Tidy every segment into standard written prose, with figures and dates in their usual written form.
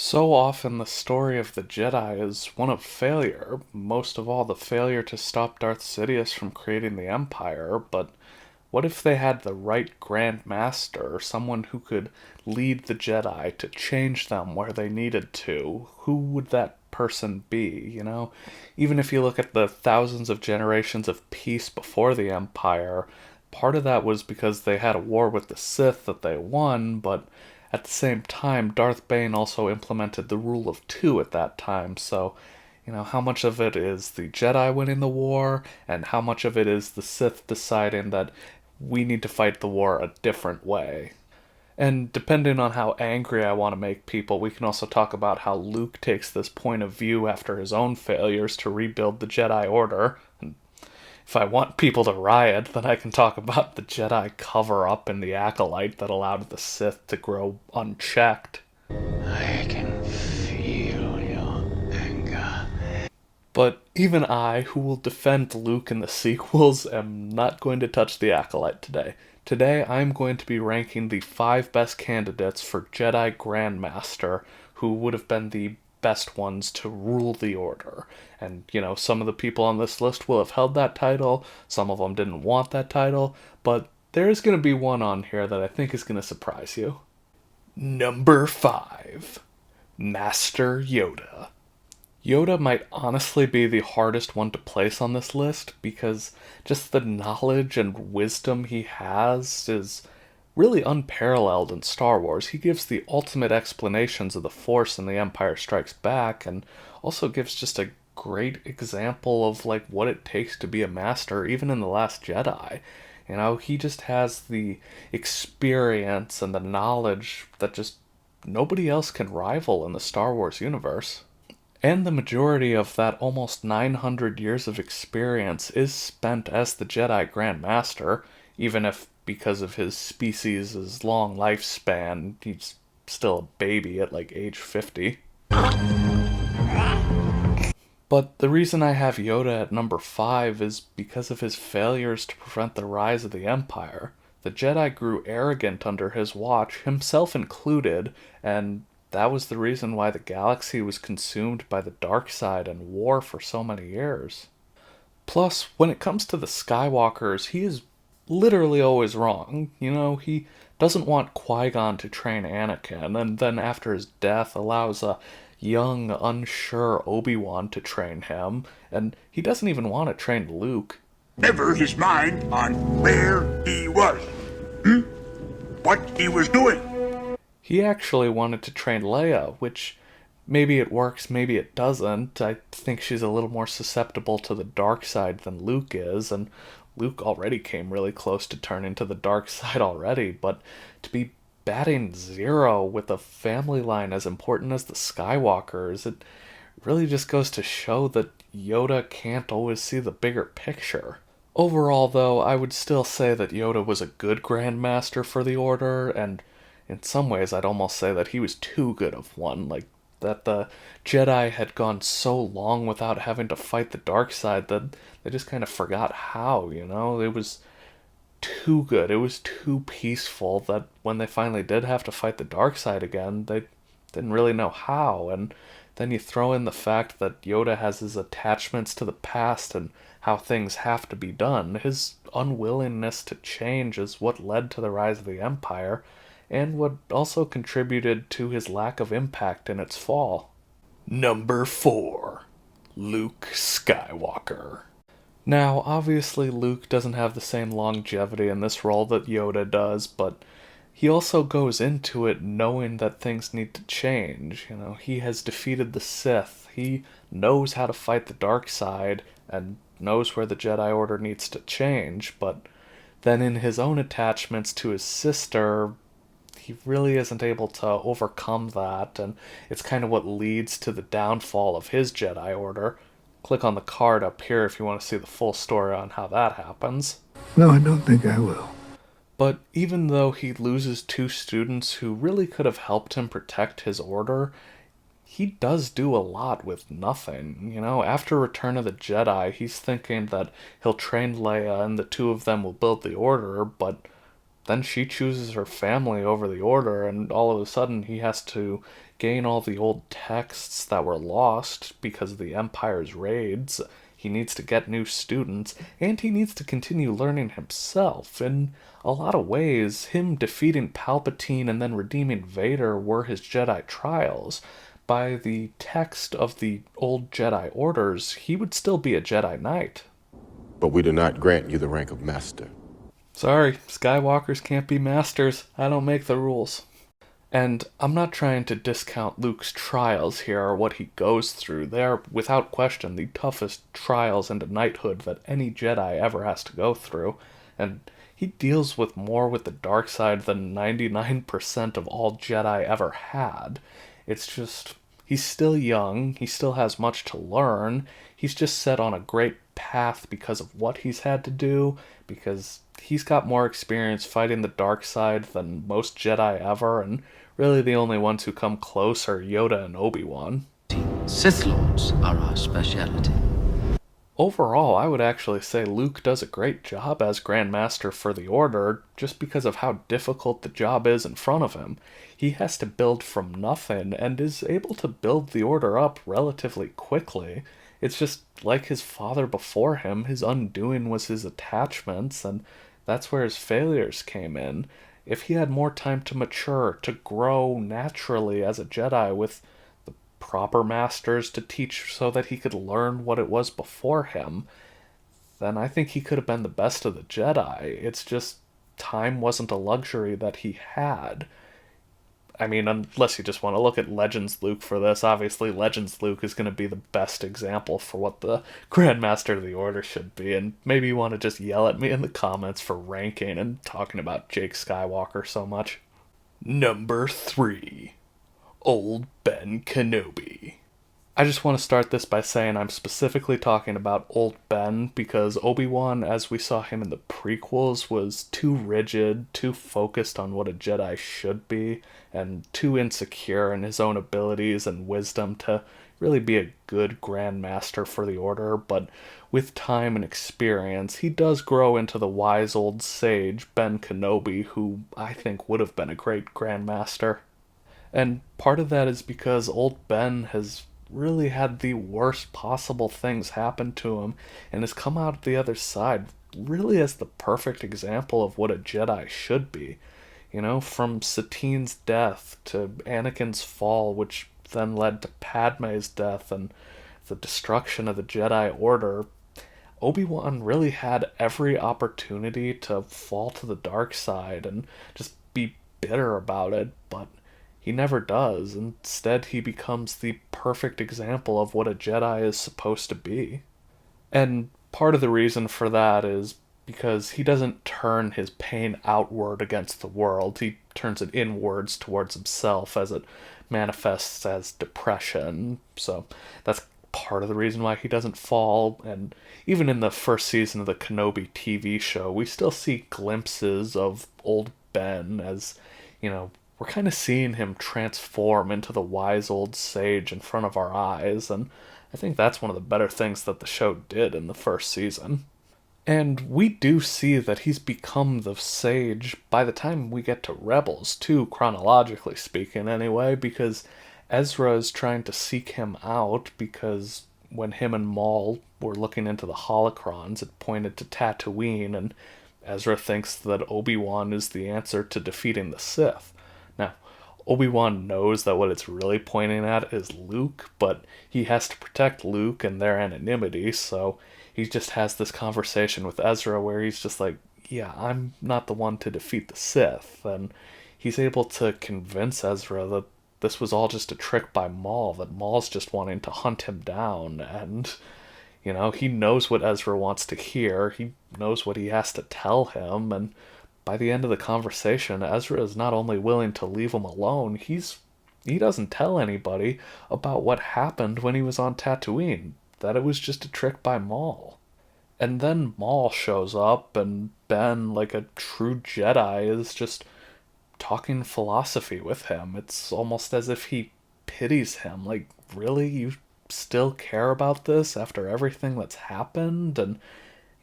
So often the story of the Jedi is one of failure, most of all the failure to stop Darth Sidious from creating the Empire, but what if they had the right Grandmaster, someone who could lead the Jedi to change them where they needed to? Who would that person be? Even if you look at the thousands of generations of peace before the Empire, part of that was because they had a war with the Sith that they won, but at the same time, Darth Bane also implemented the rule of two at that time, so how much of it is the Jedi winning the war, and how much of it is the Sith deciding that we need to fight the war a different way? And depending on how angry I want to make people, we can also talk about how Luke takes this point of view after his own failures to rebuild the Jedi Order. And if I want people to riot, then I can talk about the Jedi cover up and the Acolyte that allowed the Sith to grow unchecked. I can feel your anger. But even I, who will defend Luke in the sequels, am not going to touch the Acolyte today. Today, I'm going to be ranking the 5 best candidates for Jedi Grandmaster, who would have been the best ones to rule the Order. And, some of the people on this list will have held that title, some of them didn't want that title, but there is going to be one on here that I think is going to surprise you. Number 5, Master Yoda. Yoda might honestly be the hardest one to place on this list because just the knowledge and wisdom he has is really unparalleled in Star Wars. He gives the ultimate explanations of the Force in The Empire Strikes Back and also gives just a great example of like what it takes to be a master even in The Last Jedi. He just has the experience and the knowledge that just nobody else can rival in the Star Wars universe. And the majority of that almost 900 years of experience is spent as the Jedi Grandmaster, even if, because of his species' long lifespan, he's still a baby at like age 50. But the reason I have Yoda at number 5 is because of his failures to prevent the rise of the Empire. The Jedi grew arrogant under his watch, himself included, and that was the reason why the galaxy was consumed by the dark side and war for so many years. Plus, when it comes to the Skywalkers, he is literally always wrong. He doesn't want Qui-Gon to train Anakin, and then after his death allows a young, unsure Obi-Wan to train him, and he doesn't even want to train Luke. Never his mind on where he was. What he was doing. He actually wanted to train Leia, which maybe it works, maybe it doesn't. I think she's a little more susceptible to the dark side than Luke is, and Luke already came really close to turning to the dark side already, but to be batting zero with a family line as important as the Skywalkers, it really just goes to show that Yoda can't always see the bigger picture. Overall, though, I would still say that Yoda was a good Grandmaster for the Order, and in some ways I'd almost say that he was too good of one, like that the Jedi had gone so long without having to fight the dark side that they just kind of forgot how. It was too good. It was too peaceful that when they finally did have to fight the dark side again, they didn't really know how. And then you throw in the fact that Yoda has his attachments to the past and how things have to be done. His unwillingness to change is what led to the rise of the Empire, and what also contributed to his lack of impact in its fall. Number 4, Luke Skywalker. Now, obviously, Luke doesn't have the same longevity in this role that Yoda does, but he also goes into it knowing that things need to change. He has defeated the Sith, he knows how to fight the dark side, and knows where the Jedi Order needs to change, but then in his own attachments to his sister, he really isn't able to overcome that, and it's kind of what leads to the downfall of his Jedi Order. Click on the card up here if you want to see the full story on how that happens. No, I don't think I will. But even though he loses 2 students who really could have helped him protect his order, he does do a lot with nothing. After Return of the Jedi, he's thinking that he'll train Leia and the two of them will build the Order, but then she chooses her family over the Order, and all of a sudden he has to gain all the old texts that were lost because of the Empire's raids. He needs to get new students, and he needs to continue learning himself. In a lot of ways, him defeating Palpatine and then redeeming Vader were his Jedi trials. By the text of the old Jedi orders, he would still be a Jedi Knight. But we do not grant you the rank of master. Sorry, Skywalkers can't be masters. I don't make the rules. And I'm not trying to discount Luke's trials here or what he goes through. They are, without question, the toughest trials into knighthood that any Jedi ever has to go through. And he deals with more with the dark side than 99% of all Jedi ever had. It's just, he's still young, he still has much to learn, he's just set on a great path because of what he's had to do, because he's got more experience fighting the dark side than most Jedi ever, and really the only ones who come close are Yoda and Obi-Wan. Sith Lords are our speciality. Overall, I would actually say Luke does a great job as Grandmaster for the Order just because of how difficult the job is in front of him. He has to build from nothing and is able to build the Order up relatively quickly. It's just like his father before him, his undoing was his attachments, and that's where his failures came in. If he had more time to mature, to grow naturally as a Jedi with proper masters to teach so that he could learn what it was before him, then I think he could have been the best of the Jedi. It's just time wasn't a luxury that he had. I mean, unless you just want to look at Legends Luke for this, obviously Legends Luke is going to be the best example for what the Grandmaster of the Order should be, and maybe you want to just yell at me in the comments for ranking and talking about Jake Skywalker so much. Number 3. Old Ben Kenobi. I just want to start this by saying I'm specifically talking about Old Ben because Obi-Wan, as we saw him in the prequels, was too rigid, too focused on what a Jedi should be, and too insecure in his own abilities and wisdom to really be a good Grandmaster for the Order, but with time and experience, he does grow into the wise old sage Ben Kenobi, who I think would have been a great Grandmaster. And part of that is because old Ben has really had the worst possible things happen to him and has come out the other side really as the perfect example of what a Jedi should be. You know, from Satine's death to Anakin's fall, which then led to Padme's death and the destruction of the Jedi Order, Obi-Wan really had every opportunity to fall to the dark side and just be bitter about it, but he never does. Instead, he becomes the perfect example of what a Jedi is supposed to be. And part of the reason for that is because he doesn't turn his pain outward against the world. He turns it inwards towards himself as it manifests as depression. So that's part of the reason why he doesn't fall. And even in the first season of the Kenobi TV show, we still see glimpses of old Ben as, you know, we're kind of seeing him transform into the wise old sage in front of our eyes, and I think that's one of the better things that the show did in the first season. And we do see that he's become the sage by the time we get to Rebels, too, chronologically speaking, anyway, because Ezra is trying to seek him out because when him and Maul were looking into the holocrons, it pointed to Tatooine, and Ezra thinks that Obi-Wan is the answer to defeating the Sith. Now, Obi-Wan knows that what it's really pointing at is Luke, but he has to protect Luke and their anonymity, so he just has this conversation with Ezra where he's just like, yeah, I'm not the one to defeat the Sith, and he's able to convince Ezra that this was all just a trick by Maul, that Maul's just wanting to hunt him down, and, you know, he knows what Ezra wants to hear, he knows what he has to tell him, and by the end of the conversation, Ezra is not only willing to leave him alone, he doesn't tell anybody about what happened when he was on Tatooine, that it was just a trick by Maul. And then Maul shows up, and Ben, like a true Jedi, is just talking philosophy with him. It's almost as if he pities him, like, really? You still care about this after everything that's happened? And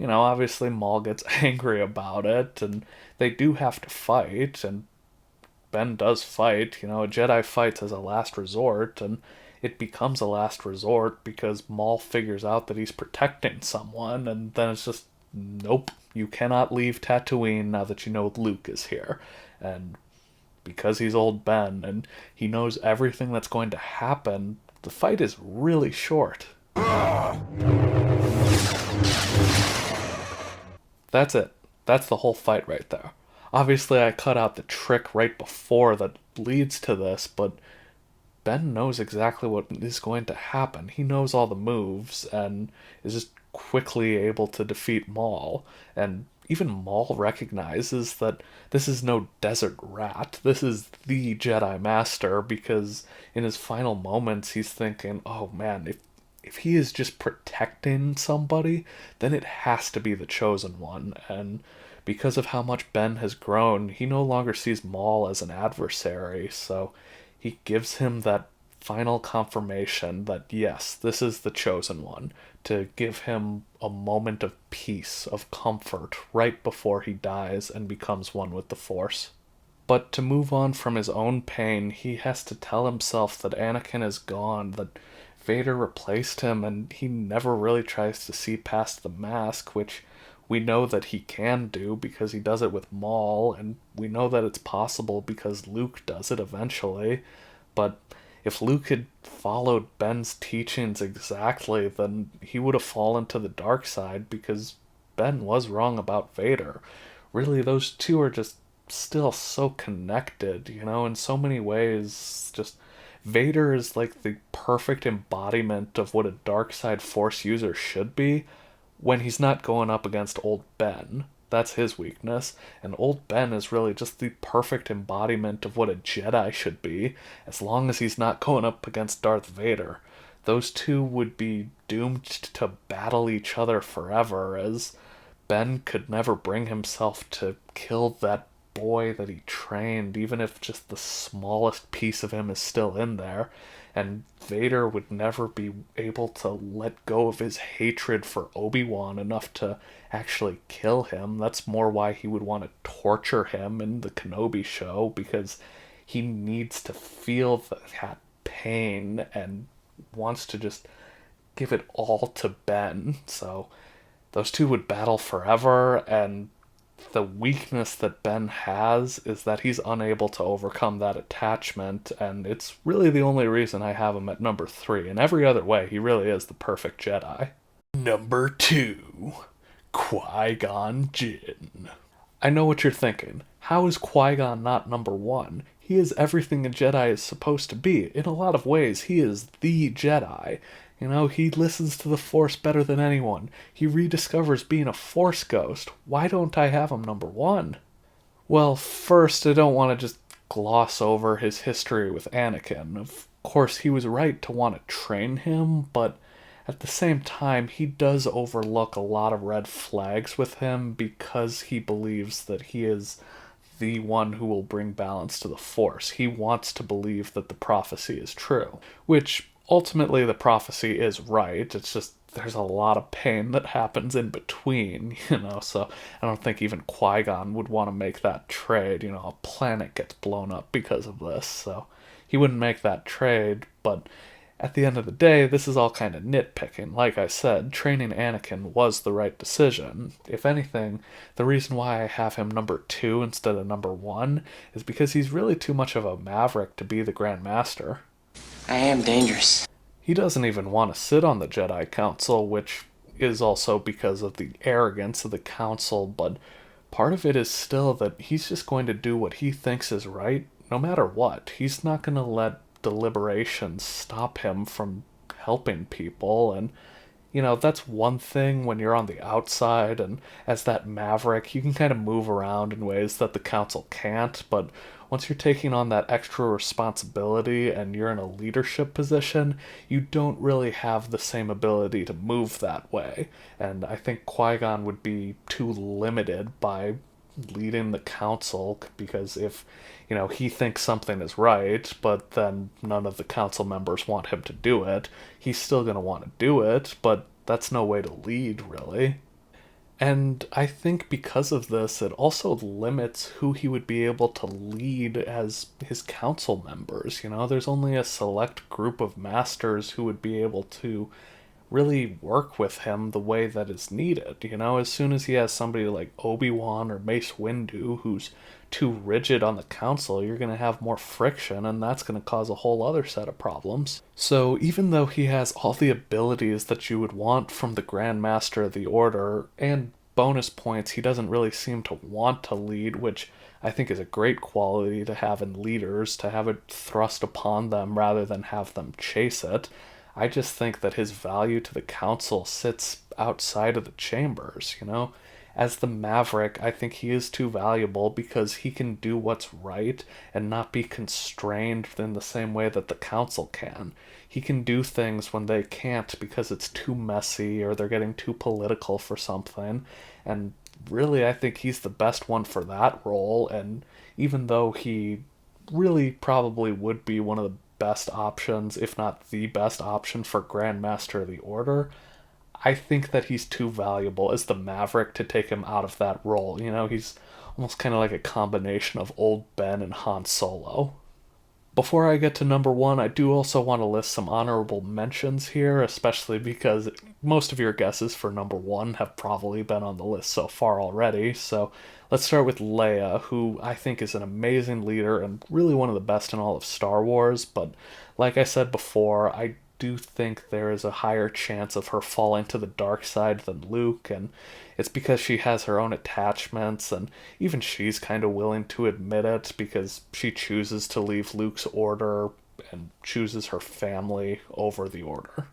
Obviously Maul gets angry about it, and they do have to fight, and Ben does fight. A Jedi fights as a last resort, and it becomes a last resort because Maul figures out that he's protecting someone, and then it's just, nope, you cannot leave Tatooine now that you know Luke is here. And because he's old Ben and he knows everything that's going to happen, the fight is really short. That's it. That's the whole fight right there. Obviously, I cut out the trick right before that leads to this, but Ben knows exactly what is going to happen. He knows all the moves and is just quickly able to defeat Maul. And even Maul recognizes that this is no desert rat. This is the Jedi Master, because in his final moments he's thinking, oh man, if he is just protecting somebody, then it has to be the Chosen One. And because of how much Ben has grown, he no longer sees Maul as an adversary, so he gives him that final confirmation that yes, this is the Chosen One, to give him a moment of peace, of comfort, right before he dies and becomes one with the Force. But to move on from his own pain, he has to tell himself that Anakin is gone, that Vader replaced him, and he never really tries to see past the mask, which we know that he can do because he does it with Maul, and we know that it's possible because Luke does it eventually. But if Luke had followed Ben's teachings exactly, then he would have fallen to the dark side, because Ben was wrong about Vader. Really, those two are just still so connected, in so many ways. Just Vader is like the perfect embodiment of what a dark side Force user should be when he's not going up against old Ben. That's his weakness. And old Ben is really just the perfect embodiment of what a Jedi should be, as long as he's not going up against Darth Vader. Those two would be doomed to battle each other forever, as Ben could never bring himself to kill that boy that he trained, even if just the smallest piece of him is still in there. And Vader would never be able to let go of his hatred for Obi-Wan enough to actually kill him. That's more why he would want to torture him in the Kenobi show, because he needs to feel that pain and wants to just give it all to Ben. So those two would battle forever, and the weakness that Ben has is that he's unable to overcome that attachment, and it's really the only reason I have him at number 3. In every other way, he really is the perfect Jedi. Number 2, Qui-Gon Jinn. I know what you're thinking. How is Qui-Gon not number 1? He is everything a Jedi is supposed to be. In a lot of ways, he is the Jedi. He listens to the Force better than anyone. He rediscovers being a Force ghost. Why don't I have him number 1? Well, first, I don't want to just gloss over his history with Anakin. Of course, he was right to want to train him, but at the same time, he does overlook a lot of red flags with him because he believes that he is the one who will bring balance to the Force. He wants to believe that the prophecy is true, which ultimately the prophecy is right. It's just there's a lot of pain that happens in between, so I don't think even Qui-Gon would want to make that trade. A planet gets blown up because of this, so he wouldn't make that trade. But at the end of the day, this is all kind of nitpicking. Like I said, training Anakin was the right decision. If anything, the reason why I have him number 2 instead of number 1 is because he's really too much of a maverick to be the Grandmaster. I am dangerous. He doesn't even want to sit on the Jedi Council, which is also because of the arrogance of the Council, but part of it is still that he's just going to do what he thinks is right, no matter what. He's not going to let deliberations stop him from helping people, and that's one thing when you're on the outside, and as that maverick, you can kind of move around in ways that the Council can't, but once you're taking on that extra responsibility and you're in a leadership position, you don't really have the same ability to move that way. And I think Qui-Gon would be too limited by leading the Council, because if, he thinks something is right, but then none of the Council members want him to do it, he's still going to want to do it, but that's no way to lead, really. And I think because of this, it also limits who he would be able to lead as his council members. You know, there's only a select group of masters who would be able to really work with him the way that is needed. You know, as soon as he has somebody like Obi-Wan or Mace Windu who's too rigid on the council, you're going to have more friction, and that's going to cause a whole other set of problems. So even though he has all the abilities that you would want from the Grandmaster of the Order, and bonus points, he doesn't really seem to want to lead, which I think is a great quality to have in leaders, to have it thrust upon them rather than have them chase it. I just think that his value to the council sits outside of the chambers, you know? As the Maverick, I think he is too valuable because he can do what's right and not be constrained in the same way that the council can. He can do things when they can't because it's too messy or they're getting too political for something. And really, I think he's the best one for that role. And even though he really probably would be one of the best options, if not the best option for Grandmaster of the Order, I think that he's too valuable as the Maverick to take him out of that role. You know, he's almost kind of like a combination of old Ben and Han Solo. Before I get to number one, I do also want to list some honorable mentions here, especially because most of your guesses for number one have probably been on the list so far already. So let's start with Leia, who I think is an amazing leader and really one of the best in all of Star Wars. But like I said before, I do think there is a higher chance of her falling to the dark side than Luke, and it's because she has her own attachments, and even she's kind of willing to admit it because she chooses to leave Luke's order and chooses her family over the order.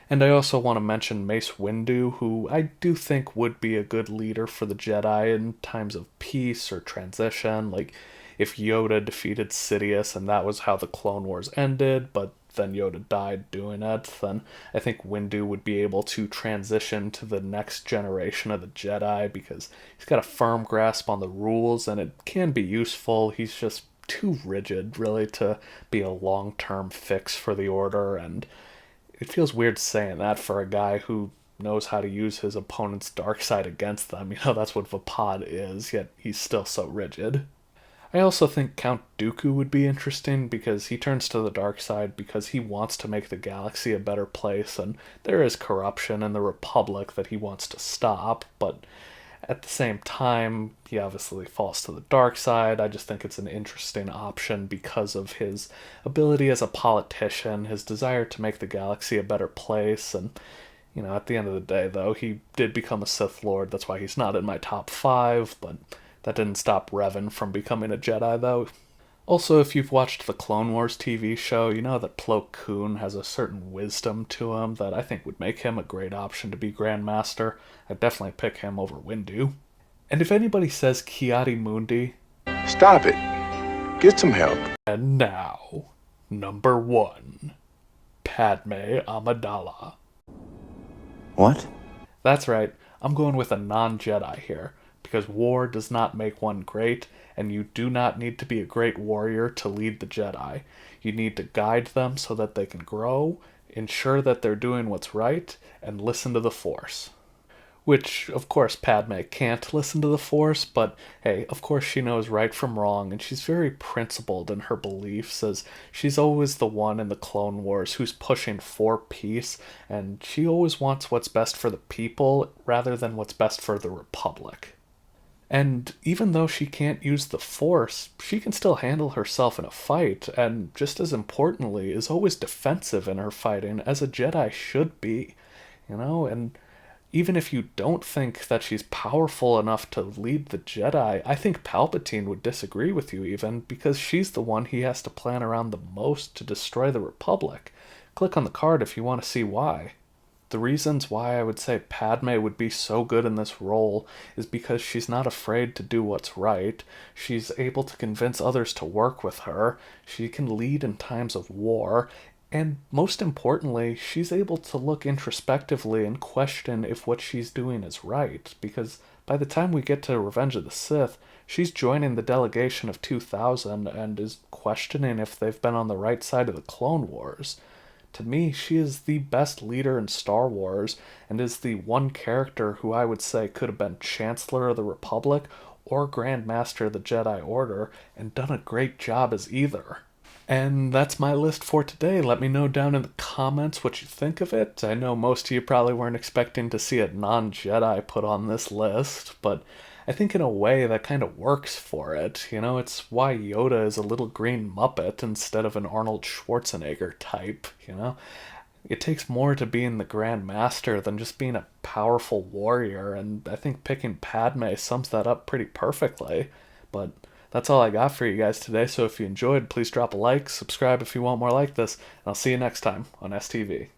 And I also want to mention Mace Windu, who I do think would be a good leader for the Jedi in times of peace or transition, like if Yoda defeated Sidious and that was how the Clone Wars ended, but then Yoda died doing it, then I think Windu would be able to transition to the next generation of the Jedi because he's got a firm grasp on the rules and it can be useful. He's just too rigid, really, to be a long-term fix for the Order, and it feels weird saying that for a guy who knows how to use his opponent's dark side against them. You know, that's what Vapad is, yet he's still so rigid. I also think Count Dooku would be interesting because he turns to the dark side because he wants to make the galaxy a better place, and there is corruption in the Republic that he wants to stop, but at the same time, he obviously falls to the dark side. I just think it's an interesting option because of his ability as a politician, his desire to make the galaxy a better place, and you know, at the end of the day, though, he did become a Sith Lord. That's why he's not in my top five, but that didn't stop Revan from becoming a Jedi, though. Also, if you've watched the Clone Wars TV show, you know that Plo Koon has a certain wisdom to him that I think would make him a great option to be Grandmaster. I'd definitely pick him over Windu. And if anybody says Ki-Adi-Mundi... Stop it. Get some help. And now, number one, Padme Amidala. What? That's right, I'm going with a non-Jedi here, because war does not make one great, and you do not need to be a great warrior to lead the Jedi. You need to guide them so that they can grow, ensure that they're doing what's right, and listen to the Force. Which, of course, Padme can't listen to the Force, but hey, of course she knows right from wrong, and she's very principled in her beliefs, as she's always the one in the Clone Wars who's pushing for peace, and she always wants what's best for the people rather than what's best for the Republic. And even though she can't use the Force, she can still handle herself in a fight, and just as importantly, is always defensive in her fighting, as a Jedi should be, you know, and even if you don't think that she's powerful enough to lead the Jedi, I think Palpatine would disagree with you even, because she's the one he has to plan around the most to destroy the Republic. Click on the card if you want to see why. The reasons why I would say Padme would be so good in this role is because she's not afraid to do what's right, she's able to convince others to work with her, she can lead in times of war, and most importantly, she's able to look introspectively and question if what she's doing is right, because by the time we get to Revenge of the Sith, she's joining the delegation of 2000 and is questioning if they've been on the right side of the Clone Wars. To me, she is the best leader in Star Wars and is the one character who I would say could have been Chancellor of the Republic or Grand Master of the Jedi Order and done a great job as either. And that's my list for today. Let me know down in the comments what you think of it. I know most of you probably weren't expecting to see a non-Jedi put on this list, but I think in a way that kind of works for it. You know, it's why Yoda is a little green Muppet instead of an Arnold Schwarzenegger type, you know? It takes more to being the Grand Master than just being a powerful warrior, and I think picking Padme sums that up pretty perfectly. But that's all I got for you guys today, so if you enjoyed, please drop a like, subscribe if you want more like this, and I'll see you next time on STV.